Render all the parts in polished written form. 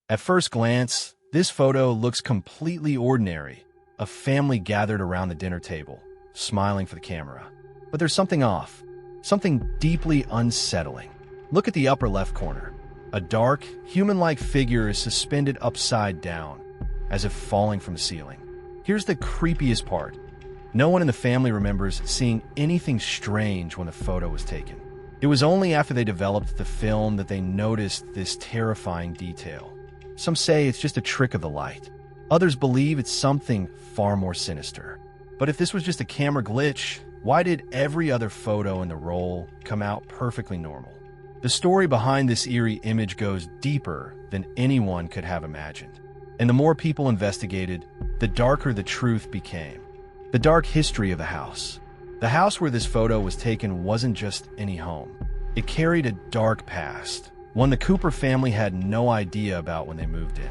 At first glance, this photo looks completely ordinary. A family gathered around the dinner table, smiling for the camera. But there's something off, something deeply unsettling. Look at the upper left corner. A dark, human-like figure is suspended upside down, as if falling from the ceiling. Here's the creepiest part. No one in the family remembers seeing anything strange when the photo was taken. It was only after they developed the film that they noticed this terrifying detail. Some say it's just a trick of the light. Others believe it's something far more sinister. But if this was just a camera glitch, why did every other photo in the roll come out perfectly normal? The story behind this eerie image goes deeper than anyone could have imagined. And the more people investigated, the darker the truth became. The dark history of the house. The house where this photo was taken wasn't just any home. It carried a dark past, one the Cooper family had no idea about when they moved in.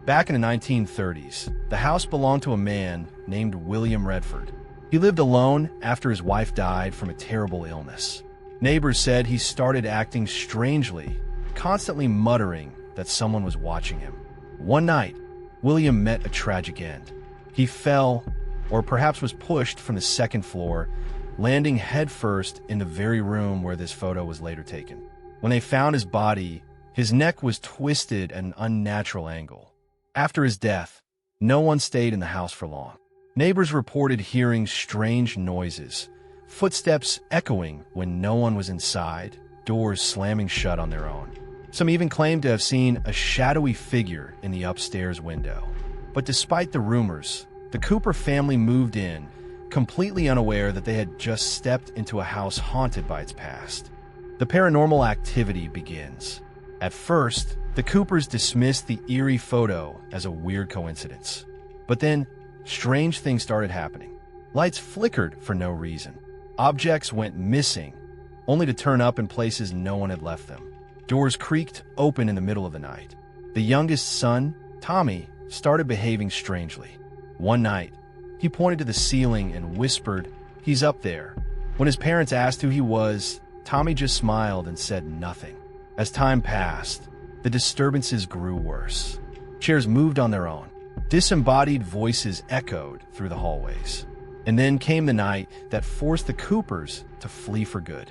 Back in the 1930s, the house belonged to a man named William Redford. He lived alone after his wife died from a terrible illness. Neighbors said he started acting strangely, constantly muttering that someone was watching him. One night, William met a tragic end. He fell, or perhaps was pushed from the second floor, landing headfirst in the very room where this photo was later taken. When they found his body, his neck was twisted at an unnatural angle. After his death, no one stayed in the house for long. Neighbors reported hearing strange noises, footsteps echoing when no one was inside, doors slamming shut on their own. Some even claimed to have seen a shadowy figure in the upstairs window. But despite the rumors, the Cooper family moved in, completely unaware that they had just stepped into a house haunted by its past. The paranormal activity begins. At first, the Coopers dismissed the eerie photo as a weird coincidence. But then, strange things started happening. Lights flickered for no reason. Objects went missing, only to turn up in places no one had left them. Doors creaked open in the middle of the night. The youngest son, Tommy, started behaving strangely. One night, he pointed to the ceiling and whispered, "He's up there." When his parents asked who he was, Tommy just smiled and said nothing. As time passed, the disturbances grew worse. Chairs moved on their own. Disembodied voices echoed through the hallways. And then came the night that forced the Coopers to flee for good.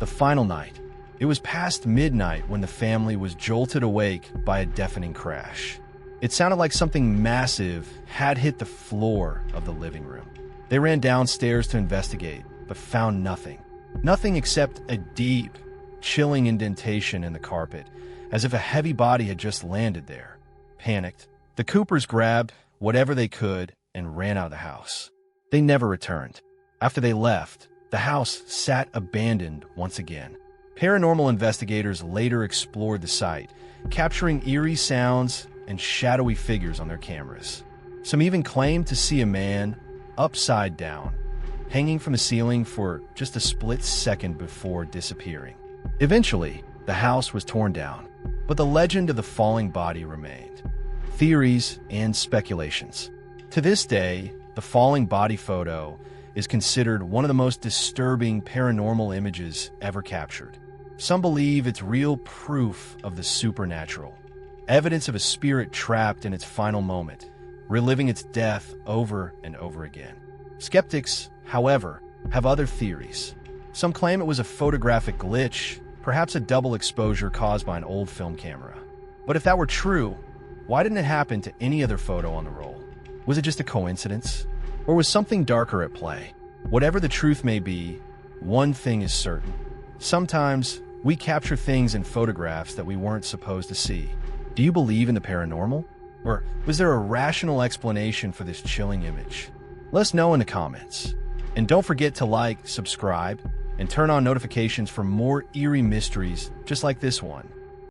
The final night. It was past midnight when the family was jolted awake by a deafening crash. It sounded like something massive had hit the floor of the living room. They ran downstairs to investigate, but found nothing. Nothing except a deep, chilling indentation in the carpet, as if a heavy body had just landed there. Panicked, the Coopers grabbed whatever they could and ran out of the house. They never returned. After they left, the house sat abandoned once again. Paranormal investigators later explored the site, capturing eerie sounds and shadowy figures on their cameras. Some even claimed to see a man upside down, hanging from the ceiling for just a split second before disappearing. Eventually, the house was torn down, but the legend of the falling body remained. Theories and speculations. To this day, the falling body photo is considered one of the most disturbing paranormal images ever captured. Some believe it's real proof of the supernatural, evidence of a spirit trapped in its final moment, reliving its death over and over again. Skeptics, however, have other theories. Some claim it was a photographic glitch, perhaps a double exposure caused by an old film camera. But if that were true, why didn't it happen to any other photo on the roll? Was it just a coincidence? Or was something darker at play? Whatever the truth may be, one thing is certain. Sometimes, we capture things in photographs that we weren't supposed to see. Do you believe in the paranormal? Or was there a rational explanation for this chilling image? Let us know in the comments. And don't forget to like, subscribe, and turn on notifications for more eerie mysteries just like this one.